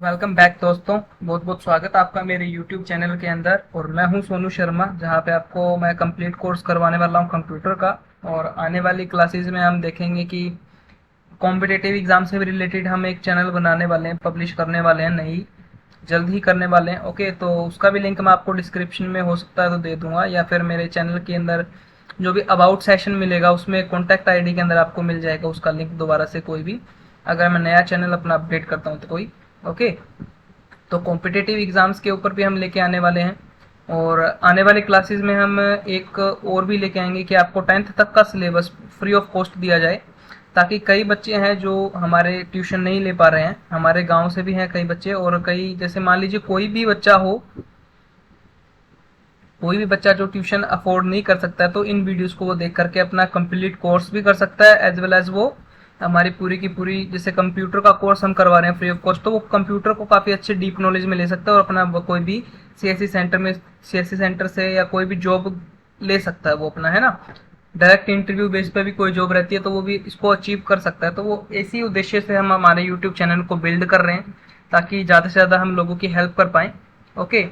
Welcome back दोस्तों। बहुत बहुत स्वागत आपका मेरे YouTube चैनल के अंदर। और मैं हूं सोनू शर्मा, जहां पे आपको मैं कंप्लीट कोर्स करवाने वाला हूं कंप्यूटर का। और आने वाली क्लासेस में हम देखेंगे कि कॉम्पिटिटिव एग्जाम से भी रिलेटेड हम एक चैनल बनाने वाले हैं, पब्लिश करने वाले हैं, नई जल्द ही करने वाले हैं। ओके, तो उसका भी लिंक मैं आपको डिस्क्रिप्शन में हो सकता है तो दे दूंगा, या फिर मेरे चैनल के अंदर जो भी अबाउट सेशन मिलेगा उसमें कॉन्टैक्ट आईडी के अंदर आपको मिल जाएगा उसका लिंक दोबारा से, कोई भी अगर मैं नया चैनल अपना अपडेट करता हूँ तो कोई। ओके, तो कॉम्पिटिटिव एग्जाम्स के ऊपर भी हम लेके आने वाले हैं। और आने वाली क्लासेस में हम एक और भी लेके आएंगे कि आपको 10th तक का सिलेबस फ्री ऑफ कॉस्ट दिया जाए, ताकि कई बच्चे हैं जो हमारे ट्यूशन नहीं ले पा रहे हैं। हमारे गांव से भी हैं कई बच्चे, और कई जैसे मान लीजिए कोई भी बच्चा जो ट्यूशन अफोर्ड नहीं कर सकता है, तो इन वीडियोस को वो देख करके अपना कंप्लीट कोर्स भी कर सकता है, एज वेल एज वो हमारी पूरी की पूरी जैसे कंप्यूटर का कोर्स हम करवा रहे हैं फ्री ऑफ कॉस्ट, तो वो कंप्यूटर को काफ़ी अच्छे डीप नॉलेज में ले सकता है और अपना कोई भी सीएससी सेंटर से या कोई भी जॉब ले सकता है वो अपना, है ना। डायरेक्ट इंटरव्यू बेस पे भी कोई जॉब रहती है तो वो भी इसको अचीव कर सकता है। तो वो इसी उद्देश्य से हम हमारे यूट्यूब चैनल को बिल्ड कर रहे हैं, ताकि ज़्यादा से ज़्यादा हम लोगों की हेल्प कर पाएँ। ओके,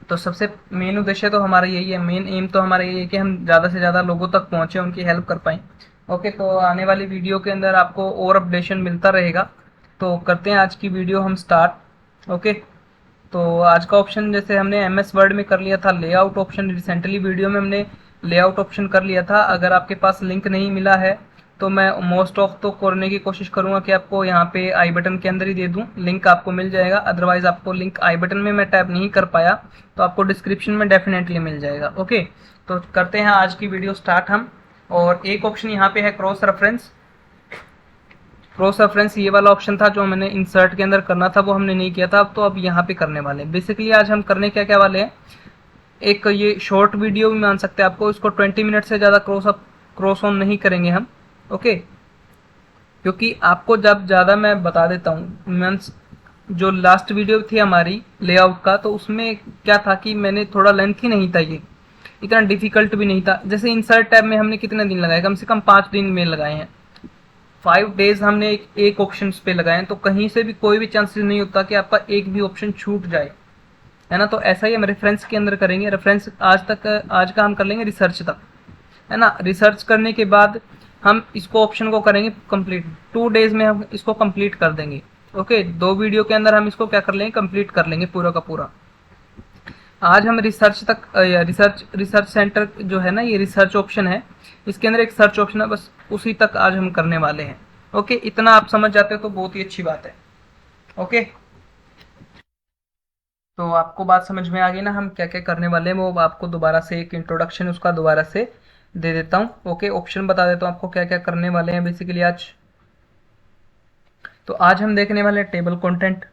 तो सबसे मेन उद्देश्य तो हमारा यही है, मेन एम तो हमारा यही है कि हम ज़्यादा से ज़्यादा लोगों तक पहुँचे, उनकी हेल्प कर पाएँ। ओके, तो आने वाली वीडियो के अंदर आपको और अपडेशन मिलता रहेगा। तो करते हैं आज की वीडियो हम स्टार्ट। ओके, तो आज का ऑप्शन जैसे हमने एम एस वर्ड में कर लिया था लेआउट ऑप्शन, रिसेंटली वीडियो में हमने लेआउट ऑप्शन कर लिया था। अगर आपके पास लिंक नहीं मिला है तो मैं मोस्ट ऑफ तो करने की कोशिश करूंगा कि आपको यहाँ पे आई बटन के अंदर ही दे दूं, लिंक आपको मिल जाएगा। अदरवाइज आपको लिंक आई बटन में मैं टैप नहीं कर पाया तो आपको डिस्क्रिप्शन में डेफिनेटली मिल जाएगा। ओके, तो करते हैं आज की वीडियो स्टार्ट हम। और एक ऑप्शन यहाँ पे है क्रॉस रेफरेंस। क्रॉस रेफरेंस ये वाला ऑप्शन था जो मैंने इंसर्ट के अंदर करना था, वो हमने नहीं किया था, अब तो अब यहाँ पे करने वाले हैं। बेसिकली आज हम करने क्या क्या वाले हैं, एक ये शॉर्ट वीडियो भी मान सकते हैं आपको, इसको 20 मिनट से ज़्यादा क्रॉस ऑन नहीं करेंगे हम। ओके, क्योंकि आपको जब ज़्यादा मैं बता देता हूँ, मीन्स जो लास्ट वीडियो थी हमारी लेआउट का, तो उसमें क्या था कि मैंने थोड़ा लेंथ ही नहीं था, ये इतना डिफिकल्ट भी नहीं था। जैसे इंसर्ट टैब में हमने कितने दिन लगाए, कम से कम 5 दिन में लगाए हैं। 5 डेज हमने एक ऑप्शन पे लगाए हैं, तो कहीं से भी कोई भी चांसेस नहीं होता कि आपका एक भी ऑप्शन छूट जाए, है ना। तो ऐसा ही हम रेफरेंस के अंदर करेंगे। रेफरेंस आज का हम कर लेंगे रिसर्च तक, है ना। रिसर्च करने के बाद हम इसको ऑप्शन को करेंगे कंप्लीट। 2 डेज में हम इसको कंप्लीट कर देंगे। ओके, 2 वीडियो के अंदर हम इसको क्या कर लेंगे, कंप्लीट कर लेंगे पूरा का पूरा। आज हम रिसर्च तक रिसर्च रिसर्च सेंटर जो है ना, ये रिसर्च ऑप्शन है, इसके अंदर एक सर्च ऑप्शन है, बस उसी तक आज हम करने वाले हैं। ओके, इतना आप समझ जाते हो तो बहुत ही अच्छी बात है। ओके, तो आपको बात समझ में आ गई ना, हम क्या क्या करने वाले हैं। वो आपको दोबारा से एक इंट्रोडक्शन उसका दोबारा से दे देता हूँ। ओके, ऑप्शन बता देता हूँ आपको क्या क्या करने वाले हैं बेसिकली आज। तो आज हम देखने वाले हैं टेबल कंटेंट।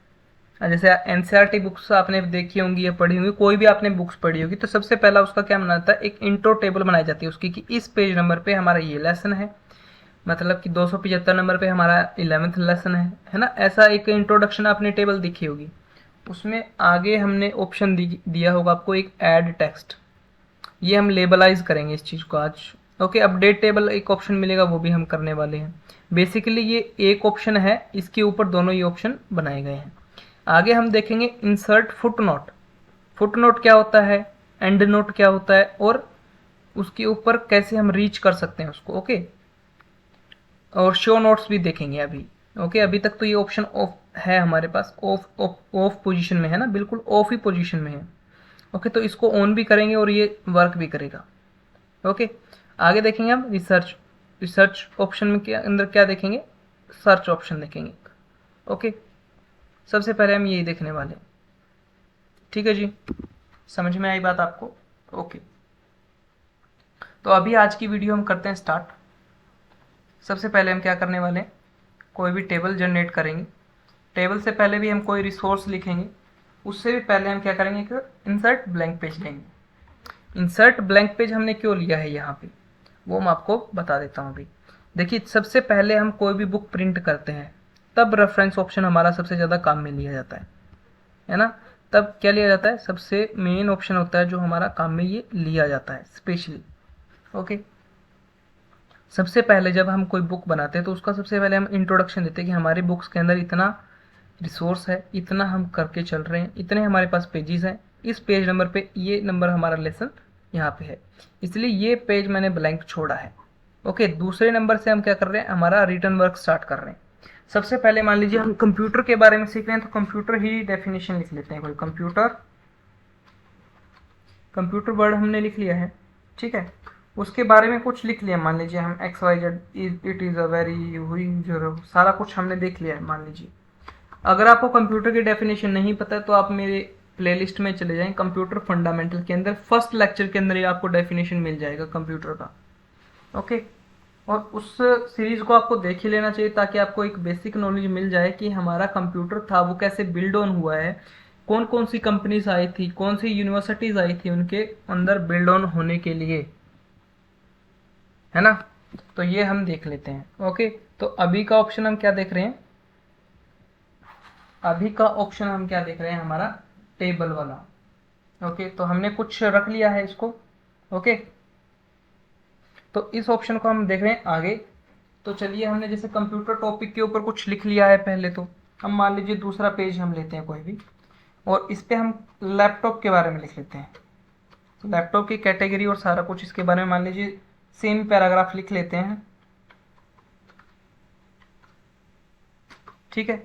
जैसे एनसीईआरटी बुक्स आपने देखी होंगी या पढ़ी होंगी, कोई भी आपने बुक्स पढ़ी होगी, तो सबसे पहला उसका क्या बनाता है, एक इंट्रो टेबल बनाई जाती है उसकी, कि इस पेज नंबर पे हमारा ये लेसन है, मतलब कि 275 नंबर पे हमारा 11th लेसन है ना। ऐसा एक इंट्रोडक्शन आपने टेबल देखी होगी। उसमें आगे हमने ऑप्शन दिया होगा आपको एक ऐड टेक्स्ट, ये हम लेबलाइज करेंगे इस चीज़ को आज। ओके, अपडेट टेबल एक ऑप्शन मिलेगा, वो भी हम करने वाले हैं। बेसिकली ये एक ऑप्शन है, इसके ऊपर दोनों ही ऑप्शन बनाए गए हैं। आगे हम देखेंगे insert foot note. Foot note क्या होता है, एंड नोट क्या होता है, और उसके ऊपर कैसे हम रीच कर सकते हैं उसको। ओके, और शो नोट्स भी देखेंगे अभी। ओके, अभी तक तो ये ऑप्शन ऑफ है हमारे पास, ऑफ ऑफ ऑफ पोजीशन में है ना, बिल्कुल ऑफ ही पोजीशन में है। ओके, तो इसको ऑन भी करेंगे और ये वर्क भी करेगा। ओके, आगे देखेंगे हम रिसर्च। रिसर्च ऑप्शन में के अंदर क्या देखेंगे, सर्च ऑप्शन देखेंगे। ओके, सबसे पहले हम यही देखने वाले हैं। ठीक है जी, समझ में आई बात आपको। ओके, तो अभी आज की वीडियो हम करते हैं स्टार्ट। सबसे पहले हम क्या करने वाले हैं, कोई भी टेबल जनरेट करेंगे। टेबल से पहले भी हम कोई रिसोर्स लिखेंगे, उससे भी पहले हम क्या करेंगे कि इंसर्ट ब्लैंक पेज लेंगे। इंसर्ट ब्लैंक पेज हमने क्यों लिया है यहाँ पे, वो मैं आपको बता देता हूँ अभी। देखिए, सबसे पहले हम कोई भी बुक प्रिंट करते हैं तब रेफरेंस ऑप्शन हमारा सबसे ज़्यादा काम में लिया जाता है ना। तब क्या लिया जाता है, सबसे मेन ऑप्शन होता है जो हमारा काम में ये लिया जाता है स्पेशली। ओके, सबसे पहले जब हम कोई बुक बनाते हैं तो उसका सबसे पहले हम इंट्रोडक्शन देते हैं कि हमारी बुक्स के अंदर इतना रिसोर्स है, इतना हम करके चल रहे हैं, इतने हमारे पास पेजेस हैं, इस पेज नंबर पे ये नंबर हमारा लेसन यहाँ पे है, इसलिए ये पेज मैंने ब्लैंक छोड़ा है। ओके, दूसरे नंबर से हम क्या कर रहे हैं, हमारा रिटर्न वर्क स्टार्ट कर रहे हैं। सबसे पहले मान लीजिए हम कंप्यूटर के बारे में सीख रहे हैं, तो कंप्यूटर ही डेफिनेशन लिख लेते हैं। कोई कंप्यूटर वर्ड हमने लिख लिया है, ठीक है। उसके बारे में कुछ लिख लिया, मान लीजिए हम X Y Z, it is a very हुई, जो सारा कुछ हमने देख लिया है मान लीजिए। अगर आपको कंप्यूटर की डेफिनेशन नहीं पता है तो आप मेरे प्लेलिस्ट में चले जाएं, कंप्यूटर फंडामेंटल के अंदर फर्स्ट लेक्चर के अंदर ही आपको डेफिनेशन मिल जाएगा कंप्यूटर का। ओके, और उस सीरीज को आपको देख ही लेना चाहिए ताकि आपको एक बेसिक नॉलेज मिल जाए कि हमारा कंप्यूटर था वो कैसे बिल्ड ऑन हुआ है, कौन कौन सी कंपनीज आई थी, कौन सी यूनिवर्सिटीज आई थी उनके अंदर बिल्ड ऑन होने के लिए, है ना। तो ये हम देख लेते हैं। ओके, तो अभी का ऑप्शन हम क्या देख रहे हैं, अभी का ऑप्शन हम क्या देख रहे हैं, हमारा टेबल वाला। ओके, तो हमने कुछ रख लिया है इसको। ओके, तो इस ऑप्शन को हम देख रहे हैं आगे। तो चलिए, हमने जैसे कंप्यूटर टॉपिक के ऊपर कुछ लिख लिया है पहले, तो हम मान लीजिए दूसरा पेज हम लेते हैं कोई भी, और इस पे हम लैपटॉप के बारे में लिख लेते हैं। तो लैपटॉप की कैटेगरी और सारा कुछ इसके बारे में मान लीजिए सेम पैराग्राफ लिख लेते हैं, ठीक है।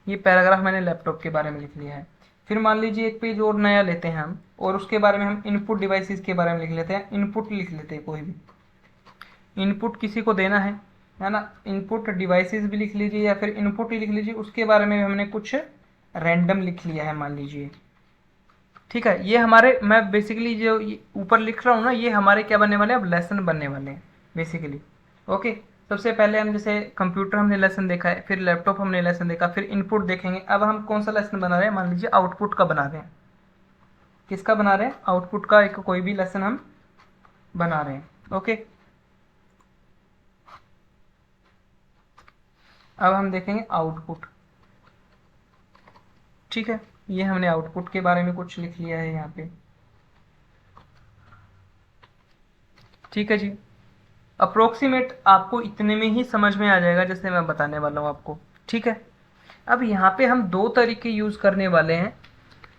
ये पैराग्राफ मैंने लैपटॉप के बारे में लिख लिया है। फिर मान लीजिए एक पेज और नया लेते हैं हम, और उसके बारे में हम इनपुट डिवाइसेस के बारे में लिख लेते हैं। इनपुट लिख लेते हैं, कोई भी इनपुट किसी को देना है ना। इनपुट डिवाइसेस भी लिख लीजिए या फिर इनपुट ही लिख लीजिए, उसके बारे में हमने कुछ रैंडम लिख लिया है मान लीजिए, ठीक है। ये हमारे, मैं बेसिकली जो ऊपर लिख रहा हूँ ना, ये हमारे क्या बनने वाले हैं, अब लेसन बनने वाले हैं बेसिकली। ओके, सबसे पहले हम जैसे कंप्यूटर हमने लेसन देखा है, फिर लैपटॉप हमने लेसन देखा, फिर इनपुट देखेंगे। अब हम कौन सा लेसन बना रहे हैं, मान लीजिए आउटपुट का बना रहे हैं। किसका बना रहे हैं, आउटपुट का एक कोई भी लेसन हम बना रहे हैं। ओके, अब हम देखेंगे आउटपुट, ठीक है। ये हमने आउटपुट के बारे में कुछ लिख लिया है यहाँ पे, ठीक है जी। अप्रोक्सीमेट आपको इतने में ही समझ में आ जाएगा जैसे मैं बताने वाला हूँ आपको, ठीक है। अब यहाँ पे हम दो तरीके यूज करने वाले हैं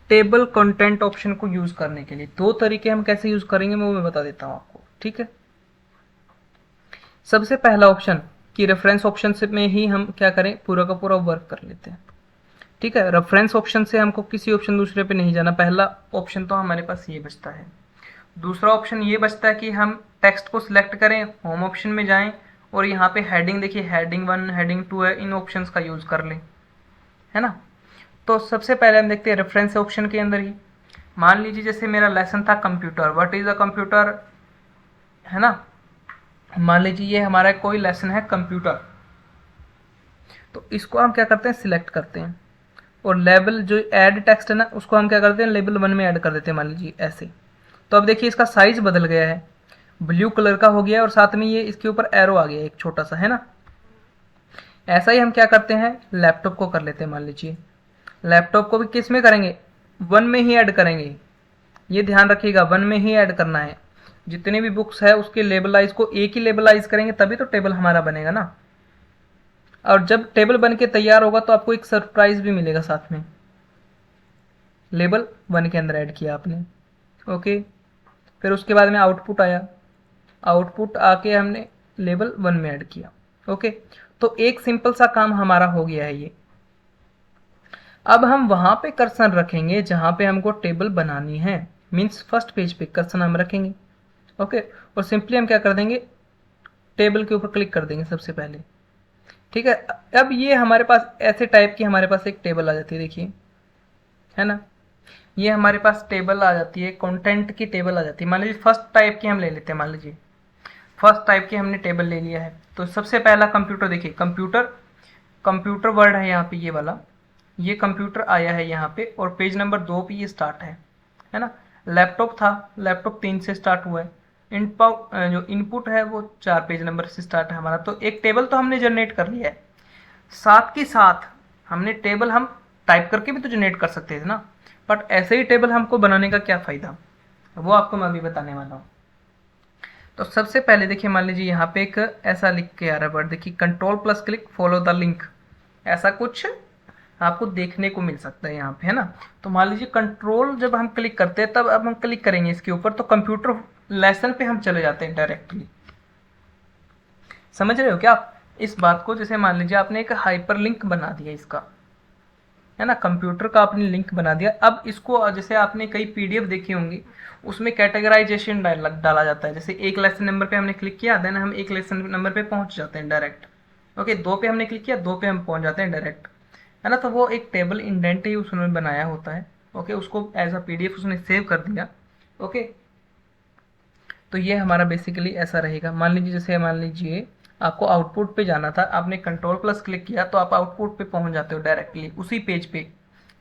टेबल कंटेंट ऑप्शन को यूज करने के लिए। दो तरीके हम कैसे यूज करेंगे वो मैं बता देता हूँ आपको, ठीक है। सबसे पहला ऑप्शन कि रेफरेंस ऑप्शन से में ही हम क्या करें, पूरा का पूरा वर्क कर लेते हैं, ठीक है। रेफरेंस ऑप्शन से हमको किसी ऑप्शन दूसरे पे नहीं जाना। पहला ऑप्शन तो हमारे पास ये बचता है। दूसरा ऑप्शन ये बचता है कि हम टेक्स्ट को सिलेक्ट करें, होम ऑप्शन में जाएं, और यहाँ पे हेडिंग देखिए, हेडिंग 1 हेडिंग 2 है, इन ऑप्शंस का यूज कर लें, है ना। तो सबसे पहले हम देखते हैं रेफरेंस ऑप्शन के अंदर ही। मान लीजिए जैसे मेरा लेसन था computer, what is a computer, है ना। मान लीजिए ये हमारा कोई लेसन है कंप्यूटर, तो इसको हम क्या करते हैं, सिलेक्ट करते हैं, और लेबल जो ऐड टेक्स्ट है ना, उसको हम क्या करते हैं, लेबल 1 में ऐड कर देते हैं, मान लीजिए ऐसे। तो अब देखिए इसका साइज बदल गया है, ब्लू कलर का हो गया, और साथ में ये इसके ऊपर एरो आ गया एक छोटा सा, है ना। ऐसा ही हम क्या करते हैं, लैपटॉप को कर लेते हैं। मान लीजिए लैपटॉप को भी किस में करेंगे, 1 में ही ऐड करेंगे। ये ध्यान रखिएगा, 1 में ही ऐड करना है। जितने भी बुक्स है उसके लेबलाइज को एक ही लेबलाइज करेंगे, तभी तो टेबल हमारा बनेगा ना। और जब टेबल बन के तैयार होगा तो आपको एक सरप्राइज भी मिलेगा साथ में, लेबल 1 के अंदर ऐड किया आपने। ओके, फिर उसके बाद में आउटपुट आया, आउटपुट आके हमने लेबल 1 में ऐड किया। ओके, तो एक सिंपल सा काम हमारा हो गया है ये। अब हम वहां पे कर्सर रखेंगे जहां पे हमको टेबल बनानी है, मीन्स फर्स्ट पेज पे कर्सर हम रखेंगे। ओके, और सिंपली हम क्या कर देंगे, टेबल के ऊपर क्लिक कर देंगे सबसे पहले, ठीक है। अब ये हमारे पास ऐसे टाइप की हमारे पास एक टेबल आ जाती है, देखिए, है ना। ये हमारे पास टेबल आ जाती है, कंटेंट की टेबल आ जाती है। मान लीजिए फर्स्ट टाइप की हम ले लेते हैं, मान लीजिए फर्स्ट टाइप की हमने टेबल ले लिया है। तो सबसे पहला कंप्यूटर, देखिए कंप्यूटर वर्ड है यहाँ पे, ये वाला, ये कंप्यूटर आया है यहाँ पे, और पेज नंबर 2 पे ये स्टार्ट है ना। लैपटॉप था, लैपटॉप 3 से स्टार्ट हुआ है। जो इनपुट है वो 4 पेज नंबर से स्टार्ट है हमारा। तो एक टेबल तो हमने जनरेट कर लिया है, साथ के साथ हमने टेबल हम टाइप करके भी तो जनरेट कर सकते थे ना, बट ऐसे ही टेबल हमको बनाने का क्या फ़ायदा, वो आपको मैं अभी बताने वाला हूँ। तो सबसे पहले देखिए, मान लीजिए यहाँ पे एक ऐसा लिख के आ रहा है वर्ड, देखिए control plus click follow the link, ऐसा कुछ आपको देखने को मिल सकता है यहाँ पे, है ना। तो मान लीजिए कंट्रोल जब हम क्लिक करते हैं तब अब हम क्लिक करेंगे इसके ऊपर तो कंप्यूटर लेसन पे हम चले जाते हैं डायरेक्टली। समझ रहे हो क्या आप इस बात को? जैसे मान लीजिए आपने एक हाइपरलिंक बना दिया इसका, है ना, कंप्यूटर का आपने लिंक बना दिया। अब इसको जैसे आपने कई पीडीएफ देखी होंगी, उसमें कैटेगराइजेशन डाला जाता है। जैसे एक लेसन नंबर पे हमने क्लिक किया, देन हम एक लेसन नंबर पे पहुंच जाते हैं डायरेक्ट। ओके, 2 पे हमने क्लिक किया, 2 पे हम पहुंच जाते हैं डायरेक्ट, है ना। तो वो एक टेबल इंडेंट ही उसने बनाया होता है। ओके, उसको एज अ पीडीएफ उसने सेव कर दिया। ओके, तो ये हमारा बेसिकली ऐसा रहेगा। मान लीजिए जैसे मान लीजिए आपको आउटपुट पे जाना था, आपने कंट्रोल प्लस क्लिक किया तो आप आउटपुट पे पहुंच जाते हो डायरेक्टली उसी पेज पे,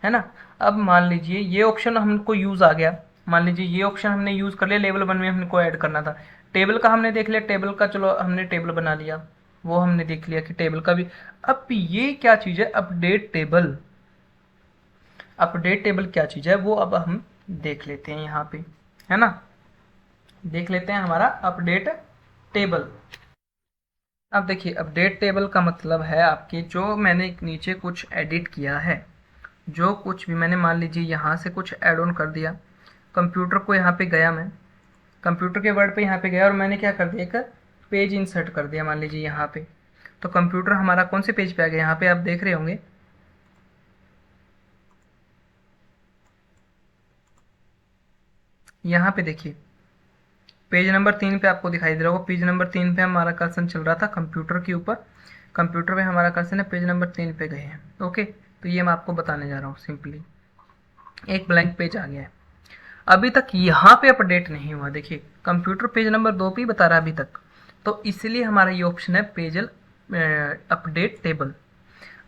है ना। अब मान लीजिए ये ऑप्शन हमको यूज आ गया, मान लीजिए ये ऑप्शन हमने यूज कर लिया, लेवल 1 में हमको ऐड करना था। टेबल का हमने देख लिया, टेबल का चलो हमने टेबल बना लिया, वो हमने देख लिया कि टेबल का भी। अब ये क्या चीज है अपडेट टेबल? अपडेट टेबल क्या चीज है वो अब हम देख लेते हैं यहाँ पे, है ना। देख लेते हैं हमारा अपडेट टेबल। अब देखिए अपडेट टेबल का मतलब है आपके जो मैंने नीचे कुछ एडिट किया है, जो कुछ भी मैंने मान लीजिए यहाँ से कुछ ऐड ऑन कर दिया, कंप्यूटर को यहाँ पे गया मैं, कंप्यूटर के वर्ड पे यहाँ पे गया और मैंने क्या कर दिया, एक पेज इंसर्ट कर दिया मान लीजिए यहाँ पे। तो कंप्यूटर हमारा कौन से पेज पे आ गया, यहाँ पे आप देख रहे होंगे, यहाँ पे देखिए पेज नंबर 3 पे आपको दिखाई दे रहा होगा। पेज नंबर 3 पे हमारा कर्सर चल रहा था कंप्यूटर के ऊपर, कंप्यूटर पे हमारा कर्सर है, पेज नंबर 3 पे गए हैं। ओके, तो ये मैं आपको बताने जा रहा हूँ। सिंपली एक ब्लैंक पेज आ गया है, अभी तक यहाँ पे अपडेट नहीं हुआ। देखिए कंप्यूटर पेज नंबर 2 पे ही बता रहा है अभी तक, तो इसलिए हमारा ये ऑप्शन है पेजल अपडेट टेबल।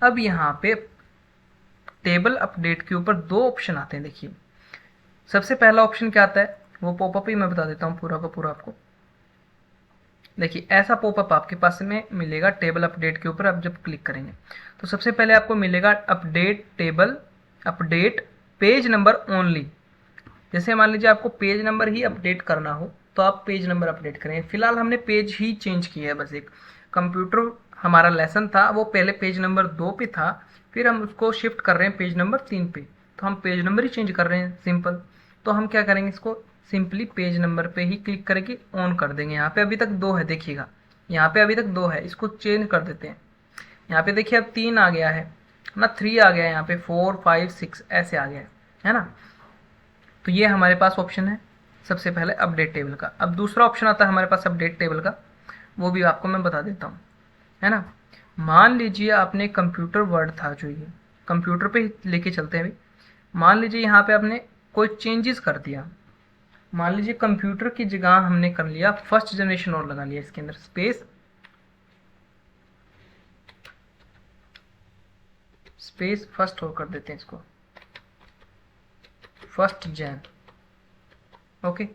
अब यहाँ पे टेबल अपडेट के ऊपर 2 ऑप्शन आते हैं। देखिए सबसे पहला ऑप्शन क्या आता है, वो पॉपअप ही मैं बता देता हूँ पूरा का पूरा आपको। देखिए ऐसा पॉपअप आपके पास में मिलेगा टेबल अपडेट के ऊपर। आप जब क्लिक करेंगे तो सबसे पहले आपको मिलेगा update table, update page number only. जैसे मान लीजिए आपको पेज नंबर ही अपडेट करना हो तो आप पेज नंबर अपडेट करेंगे। फिलहाल हमने पेज ही चेंज किया है, बस एक कंप्यूटर हमारा लेसन था वो पहले पेज नंबर 2 पे था, फिर हम उसको शिफ्ट कर रहे हैं पेज नंबर 3 पे, तो हम पेज नंबर ही चेंज कर रहे हैं सिंपल। तो हम क्या करेंगे, इसको सिंपली पेज नंबर पे ही क्लिक करके ऑन कर देंगे। यहाँ पे अभी तक 2 है, देखिएगा यहाँ पे अभी तक 2 है, इसको चेंज कर देते हैं। यहाँ पे देखिए अब 3 आ गया है ना, 3 आ गया है, यहाँ पे 4 5 6 ऐसे आ गया है ना। तो ये हमारे पास ऑप्शन है सबसे पहले अपडेट टेबल का। अब दूसरा ऑप्शन आता है हमारे पास अपडेट टेबल का, वो भी आपको मैं बता देता हूँ, है ना। मान लीजिए आपने कंप्यूटर वर्ड था जो ये कंप्यूटर पे लेके चलते हैं अभी, मान लीजिए यहाँ पे आपने कोई चेंजेस कर दिया। मान लीजिए कंप्यूटर की जगह हमने कर लिया फर्स्ट जनरेशन और लगा लिया इसके अंदर स्पेस फर्स्ट और कर देते हैं इसको, फर्स्ट जेन, ओके,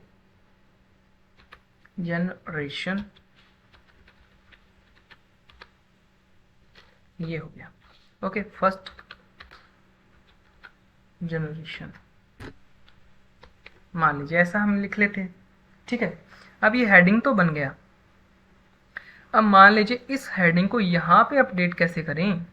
जनरेशन, ये हो गया। ओके, फर्स्ट जनरेशन मान लीजिए ऐसा हम लिख लेते हैं, ठीक है। अब ये हेडिंग तो बन गया। अब मान लीजिए इस हेडिंग को यहाँ पे अपडेट कैसे करें,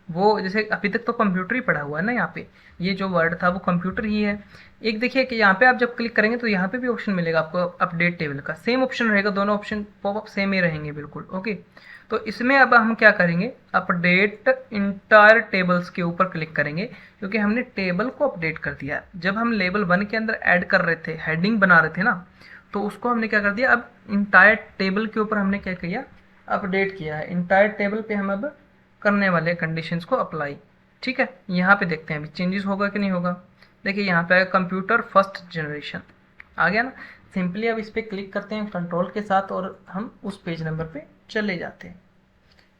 वो जैसे अभी तक तो कंप्यूटर ही पड़ा हुआ है ना, यहाँ पे ये जो वर्ड था वो कंप्यूटर ही है। एक देखिए कि यहाँ पे आप जब क्लिक करेंगे तो यहाँ पे भी ऑप्शन मिलेगा आपको अपडेट टेबल का, सेम ऑप्शन रहेगा, दोनों ऑप्शन पॉपअप सेम ही रहेंगे बिल्कुल। ओके, तो इसमें अब हम क्या करेंगे, अपडेट इंटायर टेबल्स के ऊपर क्लिक करेंगे, क्योंकि हमने टेबल को अपडेट कर दिया। जब हम लेवल 1 के अंदर ऐड कर रहे थे, हेडिंग बना रहे थे ना, तो उसको हमने क्या कर दिया, अब इंटायर टेबल के ऊपर हमने क्या किया, अपडेट किया है। इंटायर टेबल पे हम अब करने वाले कंडीशंस को अप्लाई, ठीक है। यहाँ पे देखते हैं अभी चेंजेस होगा कि नहीं होगा। देखिए यहाँ पे आएगा कंप्यूटर फर्स्ट जनरेशन आ गया ना। सिंपली अब इस पर क्लिक करते हैं कंट्रोल के साथ और हम उस पेज नंबर पे चले जाते हैं।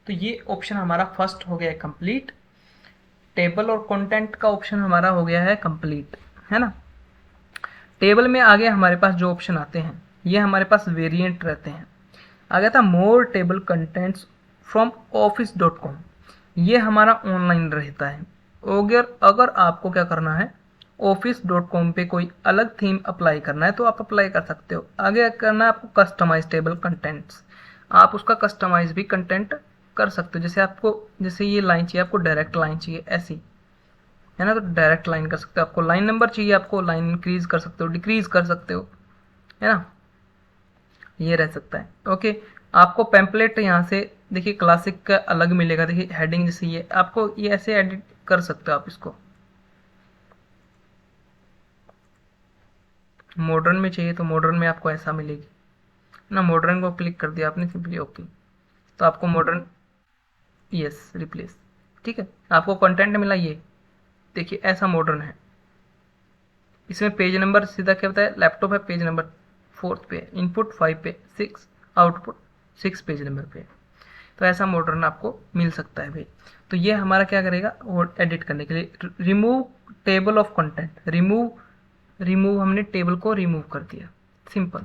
तो ये ऑप्शन हमारा फर्स्ट हो गया है कंप्लीट, टेबल और कंटेंट का ऑप्शन हमारा हो गया है कंप्लीट, है ना। टेबल में आगे हमारे पास जो ऑप्शन आते हैं ये हमारे पास वेरिएंट रहते हैं। आ गया था मोर टेबल कंटेंट्स फ्रॉम office.com, ये हमारा ऑनलाइन रहता है। अगर आपको क्या करना है, office.com पे कोई अलग थीम अप्लाई करना है तो आप अप्लाई कर सकते हो। आगे करना है आपको कस्टमाइज टेबल कंटेंट्स, आप उसका कस्टमाइज भी कंटेंट कर सकते हो। जैसे आपको जैसे ये लाइन चाहिए, आपको डायरेक्ट लाइन चाहिए ऐसी, है ना। तो डायरेक्ट लाइन कर सकते हो, आपको लाइन नंबर चाहिए, आपको लाइन इंक्रीज कर सकते हो, डिक्रीज कर सकते हो, है ना, ये रह सकता है। ओके, आपको पेम्पलेट यहाँ से देखिए क्लासिक का अलग मिलेगा, देखिए हेडिंग जैसे ये आपको ये ऐसे एडिट कर सकते हो आप इसको। मॉडर्न में चाहिए तो मॉडर्न में आपको ऐसा मिलेगी ना, मॉडर्न को क्लिक कर दिया आपने सिंपली, ओके, तो आपको मॉडर्न, यस रिप्लेस, ठीक है, आपको कंटेंट मिला ये, देखिए ऐसा मॉडर्न है। इसमें पेज नंबर सीधा क्या होता है, लैपटॉप है पेज नंबर 4 पे, इनपुट 5 पे, 6 आउटपुट 6 पेज नंबर पे, तो ऐसा मॉडर्न आपको मिल सकता है भाई। तो ये हमारा क्या करेगा, वो एडिट करने के लिए, remove table of content, remove हमने टेबल को रिमूव कर दिया, सिंपल।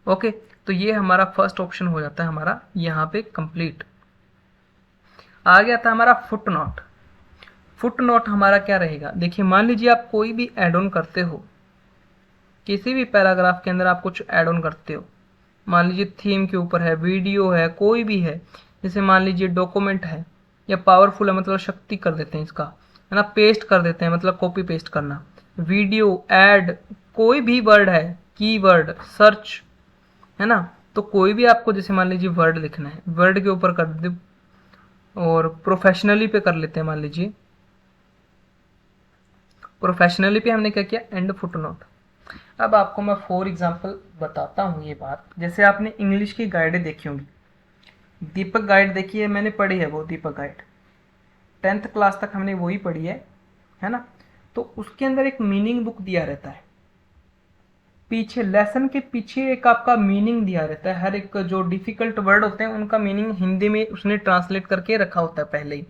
ओके, तो ये हमारा फर्स्ट ऑप्शन हो जाता है हमारा यहाँ पे कंप्लीट। आ गया था हमारा फुट नोट। फुट नोट हमारा क्या रहेगा, देखिए मान लीजिए आप कोई भी एड ऑन करते हो, किसी भी पैराग्राफ के अंदर आप कुछ ऐड ऑन करते हो, मान लीजिए थीम के ऊपर है, वीडियो है, कोई भी है, जैसे मान लीजिए डॉक्यूमेंट है या पावरफुल है मतलब शक्ति कर देते हैं इसका, है ना, पेस्ट कर देते हैं मतलब कॉपी पेस्ट करना, वीडियो ऐड, कोई भी वर्ड है, कीवर्ड सर्च, है ना, तो कोई भी आपको जैसे मान लीजिए वर्ड लिखना है, वर्ड के ऊपर कर दे, और प्रोफेशनली पे कर लेते हैं, मान लीजिए प्रोफेशनली पे हमने क्या किया, एंड फुट नोट। अब आपको मैं फॉर एग्जांपल बताता हूँ ये बात, जैसे आपने इंग्लिश की गाइडें देखी होंगी, दीपक गाइड देखी है, मैंने पढ़ी है वो दीपक गाइड, 10th क्लास तक हमने वही पढ़ी है ना। तो उसके अंदर एक मीनिंग बुक दिया रहता है, पीछे लेसन के पीछे एक आपका मीनिंग दिया रहता है, हर एक जो डिफिकल्ट वर्ड होते हैं उनका मीनिंग हिंदी में उसने ट्रांसलेट करके रखा होता है पहले ही।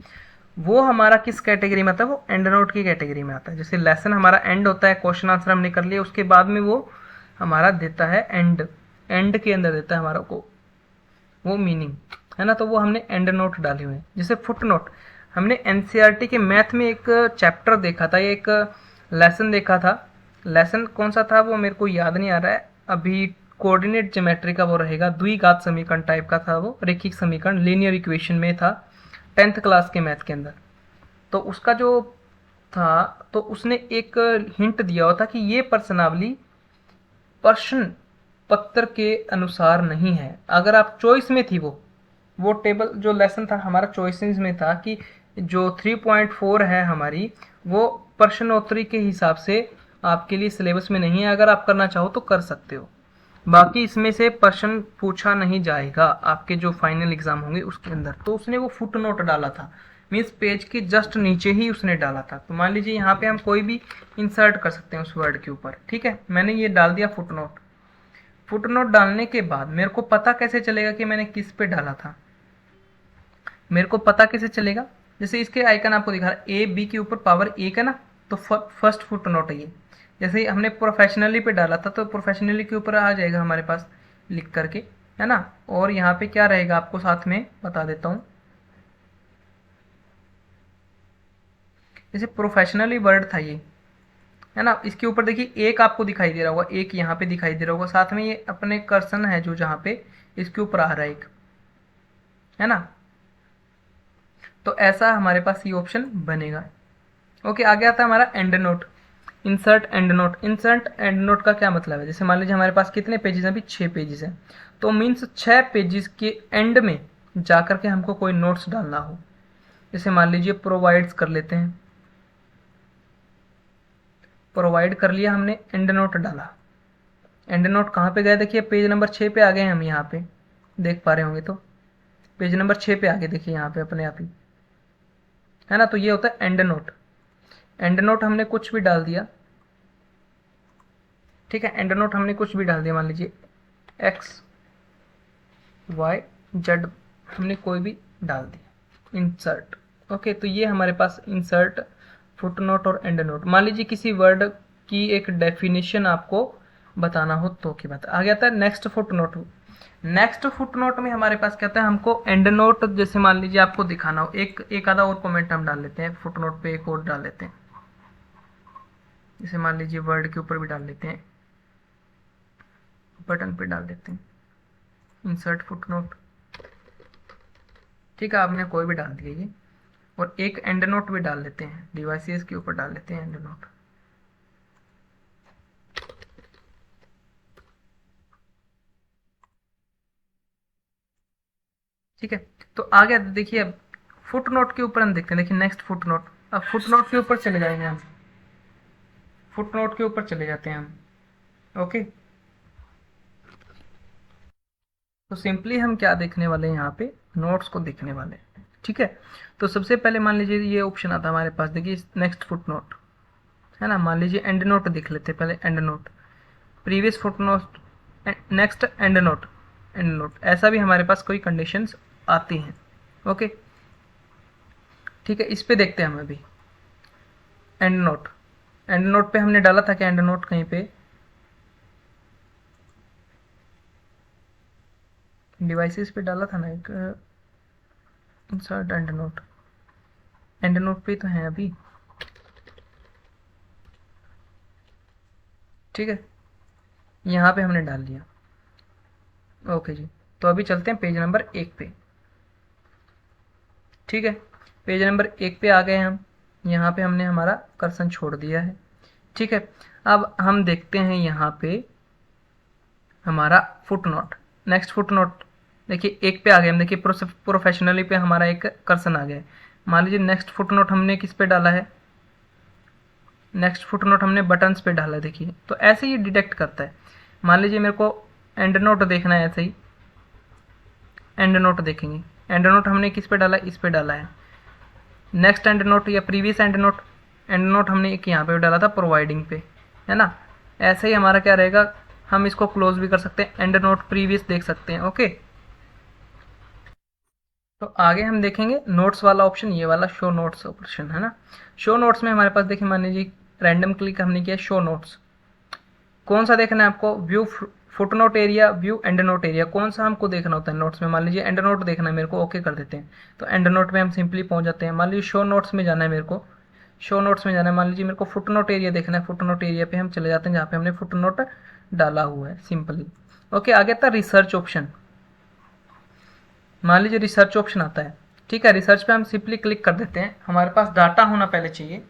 वो हमारा किस कैटेगरी में आता है, वो एंड नोट की कैटेगरी में आता है। जैसे लेसन हमारा एंड होता है, क्वेश्चन आंसर हमने कर लिया, उसके बाद में वो हमारा देता है एंड, एंड के अंदर देता है हमारा को वो मीनिंग, है ना, तो वो हमने एंड नोट डाले हुए हैं। जैसे फुट नोट हमने एनसीईआरटी के मैथ में एक चैप्टर देखा था, एक लेसन देखा था, लेसन कौन सा था वो मेरे को याद नहीं आ रहा है अभी, कोऑर्डिनेट ज्योमेट्री का वो रहेगा, द्विघात समीकरण टाइप का था वो, रेखिक समीकरण लीनियर इक्वेशन में था 10th क्लास के मैथ के अंदर। तो उसका जो था, तो उसने एक हिंट दिया हुआ था कि ये प्रश्नावली प्रश्न पत्र के अनुसार नहीं है। अगर आप चॉइस में थी वो टेबल जो लेसन था हमारा चॉइसेस में था कि जो 3.4 है हमारी, वो प्रश्नोत्तरी के हिसाब से आपके लिए सिलेबस में नहीं है, अगर आप करना चाहो तो कर सकते हो, बाकी इसमें से प्रश्न पूछा नहीं जाएगा आपके जो फाइनल एग्जाम होंगे उसके अंदर। तो उसने वो फुट नोट डाला था, मीन्स पेज के जस्ट नीचे ही उसने डाला था। तो मान लीजिए यहाँ पे हम कोई भी इंसर्ट कर सकते हैं उस वर्ड के ऊपर, ठीक है, मैंने ये डाल दिया फुट नोट। फुट नोट डालने के बाद मेरे को पता कैसे चलेगा कि मैंने किस पे डाला था, मेरे को पता कैसे चलेगा, जैसे इसके आइकन आपको दिखा रहा है, ए बी के ऊपर पावर 1 है ना, तो फर्स्ट फुट नोट है ये। जैसे हमने प्रोफेशनली पे डाला था तो प्रोफेशनली के ऊपर आ जाएगा हमारे पास लिख करके, है ना। और यहाँ पे क्या रहेगा आपको साथ में बता देता हूँ, जैसे प्रोफेशनली वर्ड था ये, है ना, इसके ऊपर देखिए एक आपको दिखाई दे रहा होगा, एक यहाँ पे दिखाई दे रहा होगा, साथ में ये अपने कर्सन है जो जहाँ पे इसके ऊपर आ रहा है एक, है ना। तो ऐसा हमारे पास ये ऑप्शन बनेगा। ओके, आ गया था हमारा and note, insert and note. Insert and note का क्या मतलब है, जैसे मान लीजिए हमारे पास कितने पेजेस हैं, अभी 6 पेजेस हैं, तो मीन्स 6 पेजेस के एंड में जा करके हमको कोई नोट्स डालना हो, जैसे मान लीजिए प्रोवाइड्स कर लेते हैं, प्रोवाइड कर लिया हमने, एंड नोट डाला, एंड नोट कहाँ पे गए, देखिए पेज नंबर 6 पे आ गए हम, यहाँ पे देख पा रहे होंगे, तो पेज नंबर 6 पे आ गए, देखिए यहाँ पे अपने आप ही, है ना। तो ये होता है एंड नोट। एंड नोट हमने कुछ भी डाल दिया, ठीक है, एंड नोट हमने कुछ भी डाल दिया, मान लीजिए एक्स वाई जेड हमने कोई भी डाल दिया, इंसर्ट। ओके, तो ये हमारे पास इंसर्ट, फुट नोट और एंड नोट। मान लीजिए किसी वर्ड की एक डेफिनेशन आपको बताना हो तो की बात। आ गया था next foot note. Next foot note में हमारे पास क्या था, हमको एंड नोट जैसे मान लीजिए आपको दिखाना हो, एक आधा और कमेंट हम डाल लेते हैं फुट नोट पे, एक और डाल लेते हैं, जैसे मान लीजिए वर्ड के ऊपर भी डाल लेते हैं, बटन पे डाल देते हैं इंसर्ट फुट नोट, ठीक है, आपने कोई भी डाल दिया ये। और एक एंड नोट भी डाल लेते हैं, डिवाइसेस के ऊपर डाल लेते हैं एंड नोट। ठीक है, तो आ गया। देखिए अब फुट नोट के ऊपर हम देखते हैं। देखिए नेक्स्ट फुट नोट, अब फुट नोट के ऊपर चले जाएंगे हम, फुट नोट के ऊपर चले जाते हैं हम। ओके, तो सिंपली हम क्या देखने वाले हैं, यहाँ पे नोट्स को देखने वाले हैं। ठीक है, तो सबसे पहले मान लीजिए ये ऑप्शन आता है हमारे पास, देखिए नेक्स्ट फुट नोट है ना। मान लीजिए एंड नोट देख लेते हैं पहले, and note, previous foot note, next and note, and note, ऐसा भी हमारे पास कोई कंडीशंस आती हैं। ओके, ठीक है, इस पे देखते हैं हम अभी एंड नोट। एंड नोट पे हमने डाला था कि एंड नोट कहीं पे डिवाइसेस पे डाला था ना एक, insert and note, and note पे तो है अभी। ठीक है, यहाँ पे हमने डाल दिया। ओके जी, तो अभी चलते हैं पेज नंबर 1 पे। ठीक है, पेज नंबर 1 पे आ गए हम, यहाँ पे हमने हमारा कर्सर छोड़ दिया है। ठीक है, अब हम देखते हैं यहाँ पे हमारा foot note, next foot note. देखिए 1 पे आ गए हम, देखिए प्रोफेशनली पे हमारा एक कर्सर आ गया है। मान लीजिए नेक्स्ट फुट नोट हमने किस पे डाला है, नेक्स्ट फुट नोट हमने बटन्स पे डाला है। देखिए तो ऐसे ही डिटेक्ट करता है। मान लीजिए मेरे को एंड नोट देखना है, ऐसे ही एंड नोट देखेंगे। एंड नोट हमने किस पे डाला है, इस पे डाला है। नेक्स्ट एंड नोट या previous and note, and note हमने एक यहाँ पे डाला था प्रोवाइडिंग पे, है ना। ऐसे ही हमारा क्या रहेगा, हम इसको क्लोज भी कर सकते हैं, एंड नोट प्रीवियस देख सकते हैं। ओके, तो आगे हम देखेंगे नोट्स वाला ऑप्शन, ये वाला शो नोट्स ऑप्शन है ना। शो नोट्स में हमारे पास देखिए, मान लीजिए रैंडम क्लिक हमने किया, शो नोट्स, कौन सा देखना है आपको, view foot note area, view and note area, कौन सा हमको देखना होता है नोट्स में। मान लीजिए एंड नोट देखना है मेरे को, ओके कर देते हैं, तो एंड नोट में हम सिंपली पहुंच जाते हैं। मान लीजिए शो नोट्स में जाना है मेरे को, शो नोट्स में जाना है, मान लीजिए मेरे को फुट नोट एरिया देखना है, फुट नोट एरिया पे हम चले जाते हैं जहाँ पे हमने फुट नोट डाला हुआ है सिंपली। ओके, आगे था रिसर्च ऑप्शन। मान लीजिए रिसर्च ऑप्शन आता है। ठीक है, रिसर्च पे हम सिंपली क्लिक कर देते हैं। हमारे पास डाटा होना पहले चाहिए,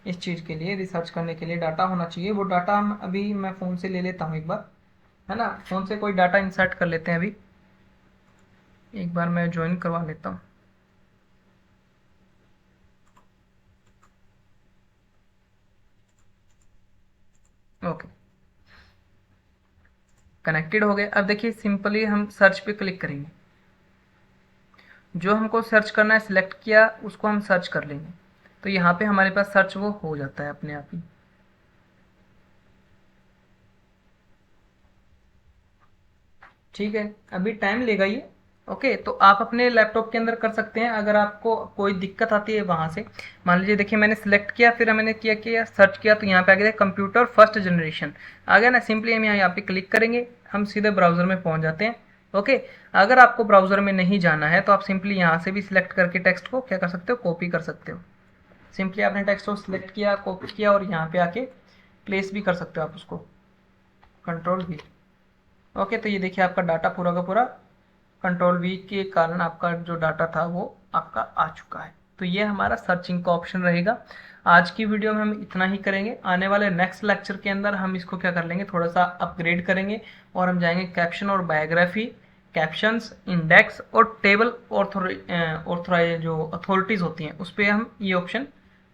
इस चीज़ के लिए, रिसर्च करने के लिए डाटा होना चाहिए। वो डाटा हम अभी मैं फ़ोन से ले लेता हूँ एक बार, है ना। फ़ोन से कोई डाटा इंसर्ट कर लेते हैं अभी, एक बार मैं ज्वाइन करवा लेता हूँ। ओके, कनेक्टेड हो गए। अब देखिए सिंपली हम सर्च पे क्लिक करेंगे, जो हमको सर्च करना है सिलेक्ट किया, उसको हम सर्च कर लेंगे, तो यहाँ पे हमारे पास सर्च वो हो जाता है अपने आप ही। ठीक है, अभी टाइम लेगा ये। ओके, तो आप अपने लैपटॉप के अंदर कर सकते हैं अगर आपको कोई दिक्कत आती है वहाँ से। मान लीजिए देखिए मैंने सिलेक्ट किया, फिर मैंने किया सर्च किया, तो यहाँ पे आ गया कंप्यूटर फर्स्ट जनरेशन आ गया ना। सिंपली हम यहाँ पे क्लिक करेंगे, हम सीधे ब्राउज़र में पहुँच जाते हैं। ओके, अगर आपको ब्राउज़र में नहीं जाना है तो आप सिंपली यहाँ से भी सिलेक्ट करके टेक्स्ट को क्या कर सकते हो, कॉपी कर सकते हो। सिंपली आपने टेक्स्ट को सिलेक्ट किया, कॉपी किया, और यहाँ पे आके प्लेस भी कर सकते हो आप उसको, कंट्रोल भी। ओके, तो ये देखिए आपका डाटा पूरा का पूरा कंट्रोल वी के कारण आपका जो डाटा था वो आपका आ चुका है। तो ये हमारा सर्चिंग का ऑप्शन रहेगा। आज की वीडियो में हम इतना ही करेंगे। आने वाले नेक्स्ट लेक्चर के अंदर हम इसको क्या कर लेंगे, थोड़ा सा अपग्रेड करेंगे, और हम जाएंगे कैप्शन और बायोग्राफी, कैप्शंस, इंडेक्स और टेबल ऑथोराइज जो अथॉरिटीज़ होती हैं उस पर हम ये ऑप्शन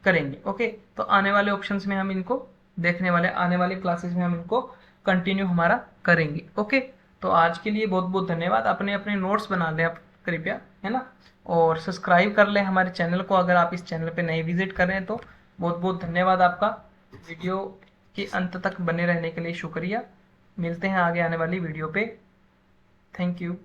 करेंगे। ओके, तो आने वाले ऑप्शंस में हम इनको देखने वाले, आने वाली क्लासेस में हम इनको कंटिन्यू हमारा करेंगे। ओके, तो आज के लिए बहुत बहुत धन्यवाद। अपने अपने नोट्स बना लें आप कृपया, है ना, और सब्सक्राइब कर लें हमारे चैनल को अगर आप इस चैनल पे नए विजिट कर रहे हैं तो। बहुत बहुत धन्यवाद आपका, वीडियो के अंत तक बने रहने के लिए शुक्रिया। मिलते हैं आगे आने वाली वीडियो पे। Thank you.